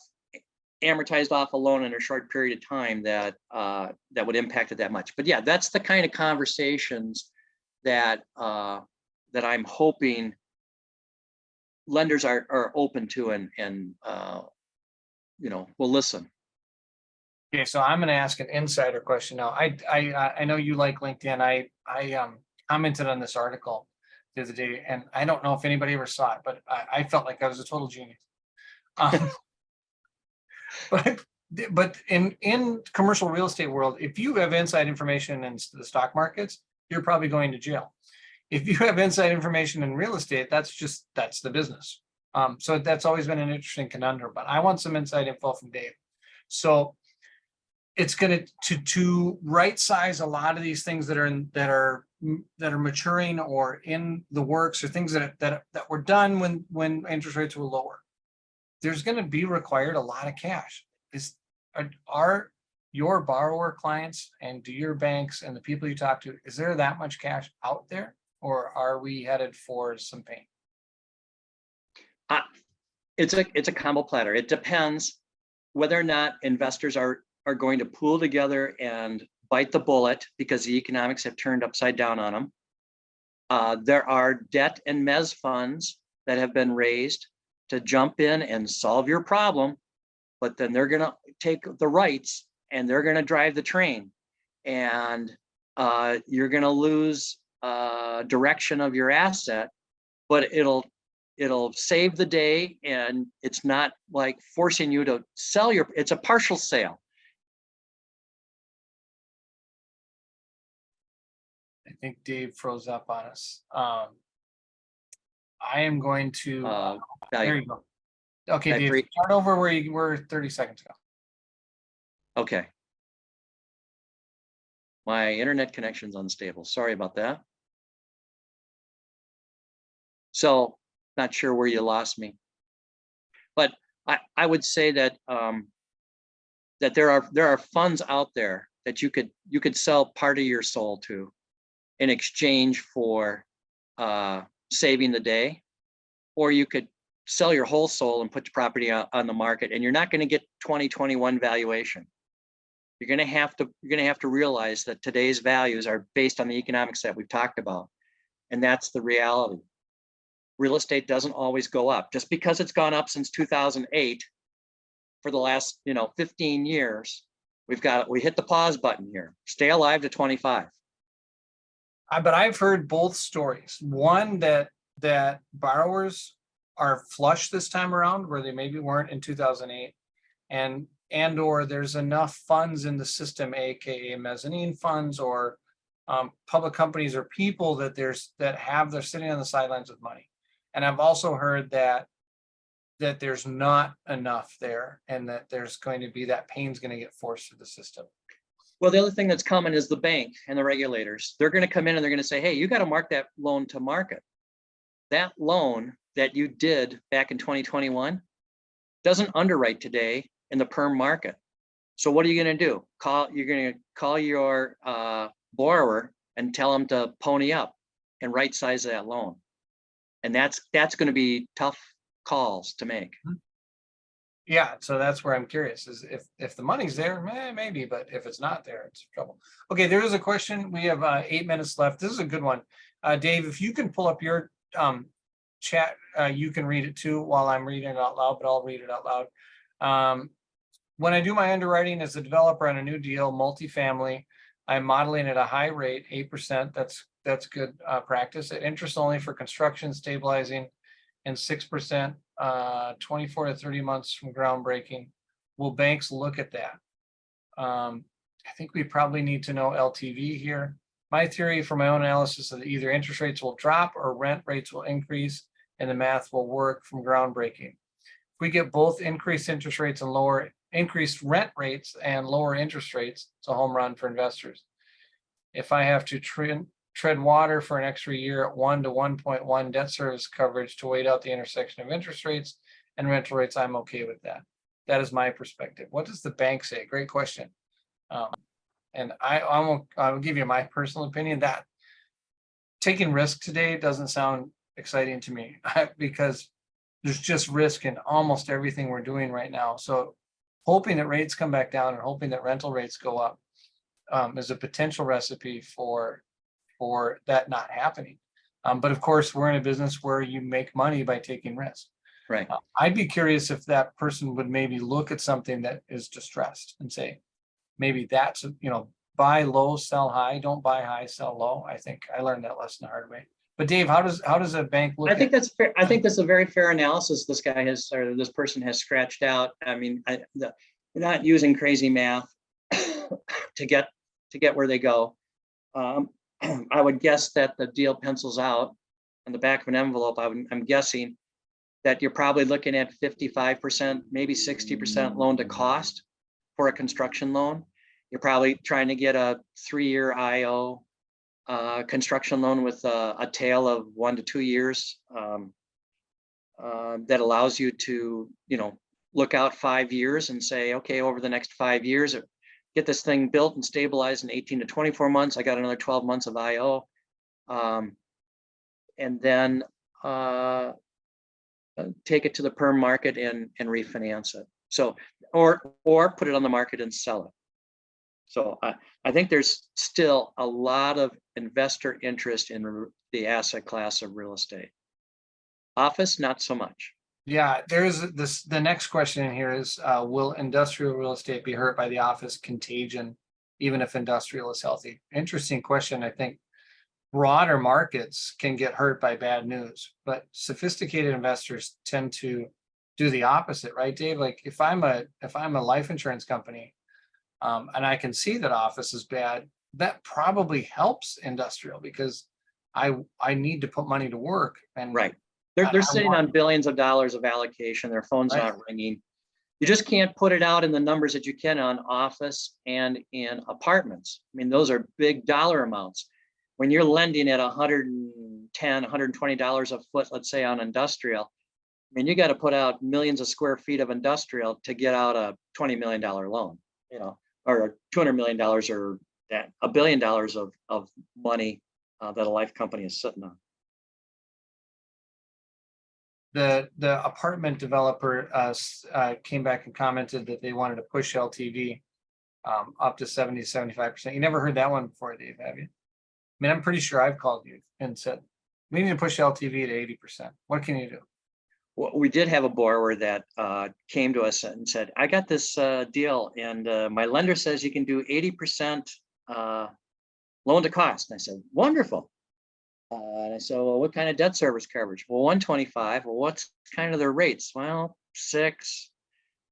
amortized off a loan in a short period of time that would impact it that much. But yeah, that's the kind of conversations that I'm hoping lenders are open to and will listen. Okay, so I'm going to ask an insider question now. I know you like LinkedIn. I commented on this article the other day, and I don't know if anybody ever saw it, but I felt like I was a total genius. but in commercial real estate world, if you have inside information in the stock markets, you're probably going to jail. If you have inside information in real estate, that's the business. So that's always been an interesting conundrum, but I want some inside info from Dave. So it's going to right size a lot of these things that are maturing or in the works, or things that were done when interest rates were lower. There's going to be required a lot of cash. Are your borrower clients, and do your banks and the people you talk to, is there that much cash out there, or are we headed for some pain? It's a combo platter. It depends whether or not investors are going to pool together and bite the bullet because the economics have turned upside down on them. There are debt and mezz funds that have been raised to jump in and solve your problem, but then they're going to take the rights and they're going to drive the train, and you're going to lose direction of your asset, but it'll save the day, and it's not like forcing you to sell it's a partial sale. I think Dave froze up on us. I am going to, there you go. Okay, Dave, start over where you were 30 seconds ago. Okay. My internet connection's unstable. Sorry about that. So, not sure where you lost me, but I would say that that there are funds out there that you could sell part of your soul to in exchange for saving the day, or you could sell your whole soul and put your property on the market, and you're not going to get 2021 valuation. You're going to have to realize that today's values are based on the economics that we've talked about, and that's the reality. Real estate doesn't always go up. Just because it's gone up since 2008 for the last 15 years, we hit the pause button here. Stay alive to 25. But I've heard both stories. One, that borrowers are flush this time around where they maybe weren't in 2008, and or there's enough funds in the system, aka mezzanine funds or public companies or people that they're sitting on the sidelines with money. And I've also heard that there's not enough there, and that there's going to be that pain's going to get forced through the system. Well, the other thing that's coming is the bank and the regulators. They're going to come in and they're going to say, hey, you got to mark that loan to market. That loan that you did back in 2021 doesn't underwrite today in the perm market. So what are you going to do? You're going to call your borrower and tell them to pony up and right size that loan. And that's going to be tough calls to make. Yeah, so that's where I'm curious, is if the money's there, maybe, but if it's not there, it's trouble. Okay, there is a question. We have 8 minutes left. This is a good one. Dave, if you can pull up your chat, you can read it too while I'm reading it out loud, but I'll read it out loud. When I do my underwriting as a developer on a new deal, multifamily, I'm modeling at a high rate, 8%. That's good practice. At interest only for construction, stabilizing, and 6%, 24 to 30 months from groundbreaking. Will banks look at that? I think we probably need to know LTV here. My theory for my own analysis is that either interest rates will drop or rent rates will increase, and the math will work from groundbreaking. If we get both increased interest rates and increased rent rates and lower interest rates, it's a home run for investors. If I have to tread water for an extra year at 1 to 1.1 debt service coverage to wait out the intersection of interest rates and rental rates, I'm okay with that. That is my perspective. What does the bank say? Great question. And I'll give you my personal opinion that taking risk today doesn't sound exciting to me because there's just risk in almost everything we're doing right now. So hoping that rates come back down and hoping that rental rates go up is a potential recipe for that not happening. But of course, we're in a business where you make money by taking risk. Right. I'd be curious if that person would maybe look at something that is distressed and say, maybe that's, buy low, sell high, don't buy high, sell low. I think I learned that lesson the hard way. But Dave, how does a bank look? I think that's fair. I think that's a very fair analysis this person has scratched out. I mean, not using crazy math to get where they go. I would guess that the deal pencils out on the back of an envelope. I'm guessing that you're probably looking at 55%, maybe 60% loan to cost for a construction loan. You're probably trying to get a 3-year IO construction loan with a tail of 1 to 2 years that allows you to, look out 5 years and say, okay, over the next 5 years, get this thing built and stabilized in 18 to 24 months. I got another 12 months of IO. And then take it to the perm market and refinance it. So, or put it on the market and sell it. So I think there's still a lot of investor interest in the asset class of real estate. Office, not so much. Yeah, there's this, the next question in here is, will industrial real estate be hurt by the office contagion, even if industrial is healthy? Interesting question. I think broader markets can get hurt by bad news, but sophisticated investors tend to do the opposite, right, Dave? Like if I'm a life insurance company, and I can see that office is bad, that probably helps industrial because I need to put money to work. And right, they're sitting on billions of dollars of allocation. Their phone's Right. not ringing. You just can't put it out in the numbers that you can on office and in apartments. I mean, those are big dollar amounts. When you're lending at $110, $120 a foot, let's say on industrial, I mean, you got to put out millions of square feet of industrial to get out a $20 million loan, or $200 million or $1 billion of money that a life company is sitting on. The apartment developer came back and commented that they wanted to push LTV up to 70 to 75%. You never heard that one before, Dave, have you? I mean, I'm pretty sure I've called you and said, we need to push LTV to 80%. What can you do? Well, we did have a borrower that came to us and said, I got this deal and my lender says you can do 80% loan to cost. And I said, wonderful. And I said, well, what kind of debt service coverage? Well, 125. Well, what's kind of their rates? Well, 6.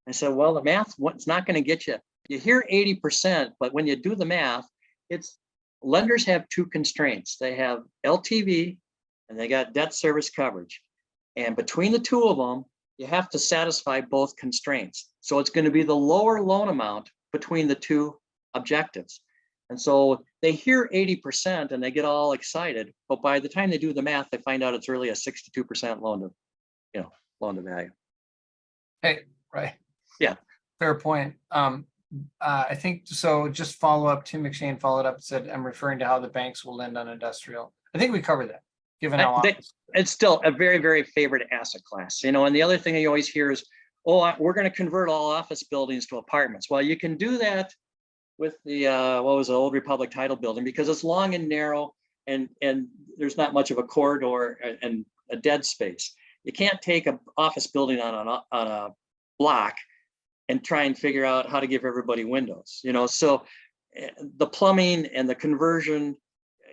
I said, well, the math, what's not going to get you. You hear 80%, but when you do the math, it's lenders have 2 constraints. They have LTV and they got debt service coverage. And between the 2 of them, you have to satisfy both constraints. So it's going to be the lower loan amount between the 2 objectives. And so they hear 80% and they get all excited, but by the time they do the math, they find out it's really a 62% loan to value. Hey, right. Yeah. Fair point. I think so. Just follow up. Tim McShane followed up and said, I'm referring to how the banks will lend on industrial. I think we covered that, given how it's still a very, very favorite asset class, and the other thing you always hear is, oh, we're going to convert all office buildings to apartments. Well, you can do that with the what was the Old Republic Title building because it's long and narrow and there's not much of a corridor and a dead space. You can't take an office building on a block and try and figure out how to give everybody windows, so the plumbing and the conversion,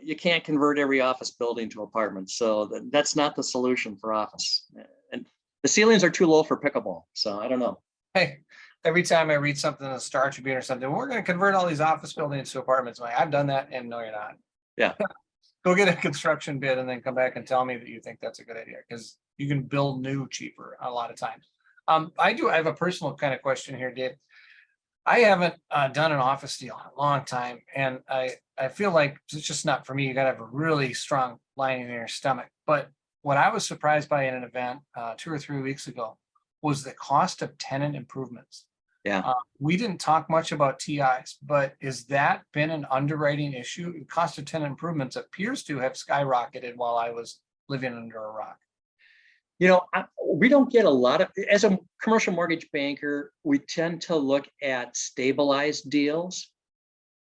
you can't convert every office building to apartments. So that's not the solution for office. And the ceilings are too low for pickleball. So I don't know. Hey, every time I read something in the Star Tribune or something, we're going to convert all these office buildings to apartments. I'm like, I've done that, and no, you're not. Yeah. Go get a construction bid and then come back and tell me that you think that's a good idea because you can build new cheaper a lot of times. I have a personal kind of question here, Dave. I haven't done an office deal in a long time, and I feel like it's just not for me. You got to have a really strong lining in your stomach. But what I was surprised by in an event 2 or 3 weeks ago was the cost of tenant improvements. Yeah. We didn't talk much about TIs, but has that been an underwriting issue? The cost of tenant improvements appears to have skyrocketed while I was living under a rock. We don't get a lot of, as a commercial mortgage banker, we tend to look at stabilized deals.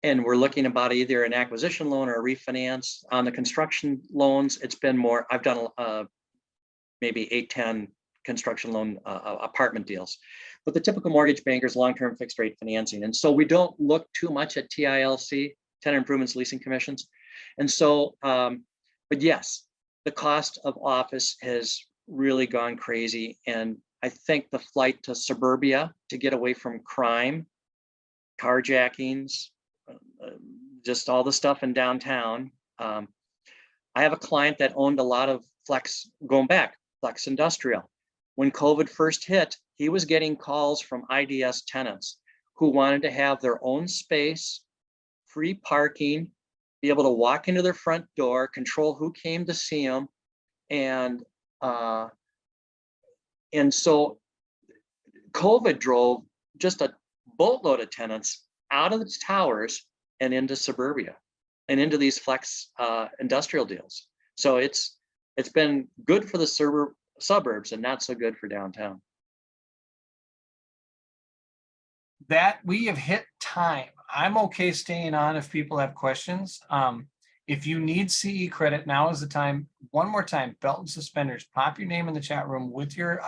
And we're looking about either an acquisition loan or a refinance. On the construction loans, it's been more, I've done maybe 8-10 construction loan apartment deals. But the typical mortgage banker is long-term fixed rate financing. And so we don't look too much at TILC, tenant improvements, leasing commissions. And so, but yes, the cost of office has really gone crazy. And I think the flight to suburbia to get away from crime, carjackings, just all the stuff in downtown. I have a client that owned a lot of flex, going back, flex industrial. When COVID first hit, he was getting calls from IDS tenants who wanted to have their own space, free parking, be able to walk into their front door, control who came to see them. And so COVID drove just a boatload of tenants out of the towers and into suburbia and into these flex industrial deals. So it's been good for the suburbs and not so good for downtown. That we have hit time. I'm okay staying on if people have questions. If you need CE credit, now is the time. One more time, belt and suspenders, pop your name in the chat room with your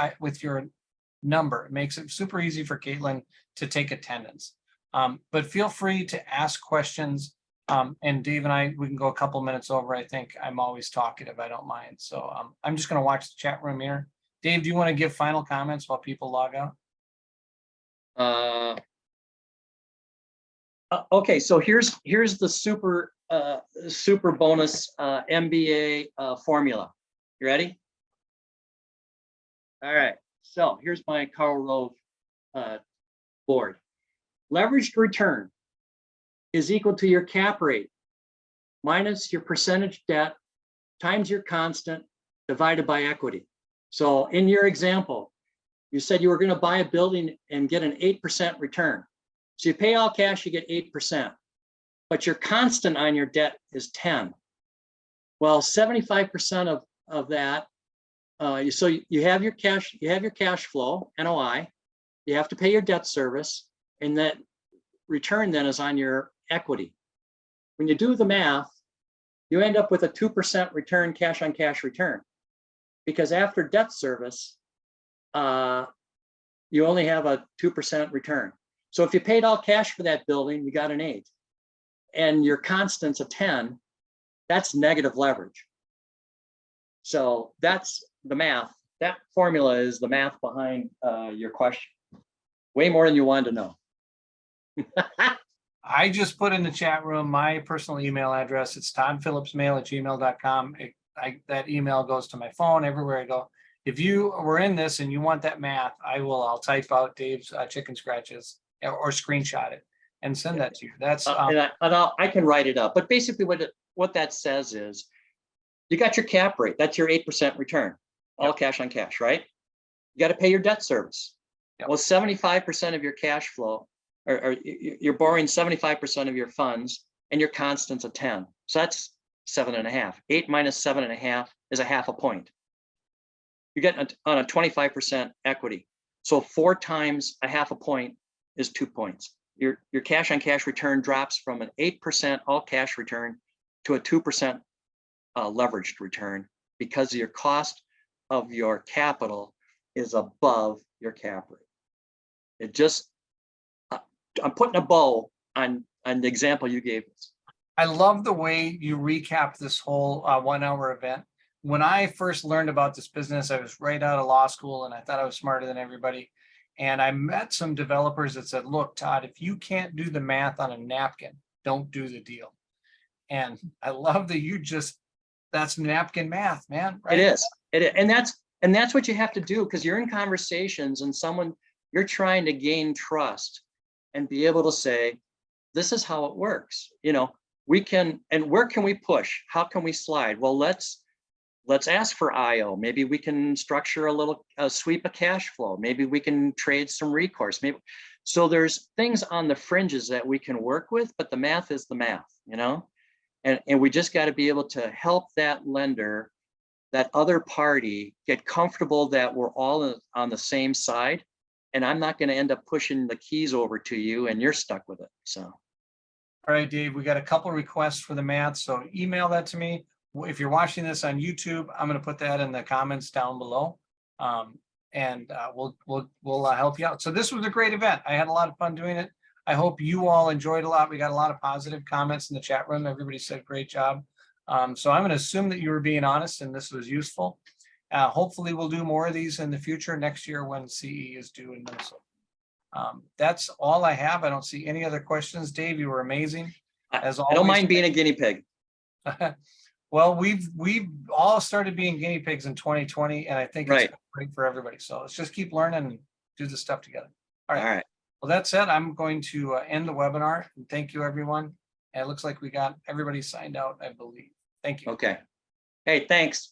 number. It makes it super easy for Caitlin to take attendance. But feel free to ask questions. And Dave and I, we can go a couple minutes over. I think I'm always talkative. I don't mind. So I'm just going to watch the chat room here. Dave, do you want to give final comments while people log out? Okay, so here's the super bonus MBA formula. You ready? All right. So here's my Karl Rove board. Leveraged return is equal to your cap rate minus your percentage debt times your constant divided by equity. So in your example, you said you were going to buy a building and get an 8% return. So you pay all cash, you get 8%, but your constant on your debt is 10. Well, 75% of that, so you have your cash flow, NOI, you have to pay your debt service, and that return then is on your equity. When you do the math, you end up with a 2% return, cash on cash return, because after debt service, you only have a 2% return. So if you paid all cash for that building, you got an 8, and your constant's a 10, that's negative leverage. So that's the math. That formula is the math behind your question. Way more than you wanted to know. I just put in the chat room my personal email address. It's toddphillipsmail@gmail.com. That email goes to my phone everywhere I go. If you were in this and you want that math, I'll type out Dave's chicken scratches or screenshot it and send that to you. That's I can write it up. But basically what that says is you got your cap rate. That's your 8% return, all cash on cash, right? You got to pay your debt service. Yep. Well, 75% of your cash flow, or you're borrowing 75% of your funds, and your constant's a 10. So that's 7.5. 8 minus 7.5 is a half a point. You get on a 25% equity. So 4 times a half a point is 2 points. Your cash on cash return drops from an 8% all cash return to a 2% leveraged return because your cost of your capital is above your cap rate. It just, I'm putting a bow on the example you gave us. I love the way you recapped this whole 1 hour event. When I first learned about this business, I was right out of law school and I thought I was smarter than everybody. And I met some developers that said, look, Todd, if you can't do the math on a napkin, don't do the deal. And I love that that's napkin math, man. Right? It is. And that's what you have to do, because you're in conversations and you're trying to gain trust and be able to say, this is how it works. We can, and where can we push? How can we slide? Well, let's ask for IO. Maybe we can structure a sweep of cash flow. Maybe we can trade some recourse. So there's things on the fringes that we can work with, but the math is the math, and we just got to be able to help that lender, that other party, get comfortable that we're all on the same side, and I'm not going to end up pushing the keys over to you and you're stuck with it. So. All right, Dave, we got a couple requests for the math, so email that to me. If you're watching this on YouTube, I'm going to put that in the comments down below, and we'll help you out. So this was a great event. I had a lot of fun doing it. I hope you all enjoyed a lot. We got a lot of positive comments in the chat room. Everybody said great job. So I'm going to assume that you were being honest and this was useful. Hopefully we'll do more of these in the future next year when CE is due in Minnesota. That's all I have. I don't see any other questions. Dave, you were amazing. As I don't always. mind being a guinea pig. Well, we've all started being guinea pigs in 2020, and I think it's Right. great for everybody. So let's just keep learning and do this stuff together. All All right. right. Well, that said, I'm going to end the webinar. And thank you, everyone. And it looks like we got everybody signed out, I believe. Thank you. Okay. Hey, thanks.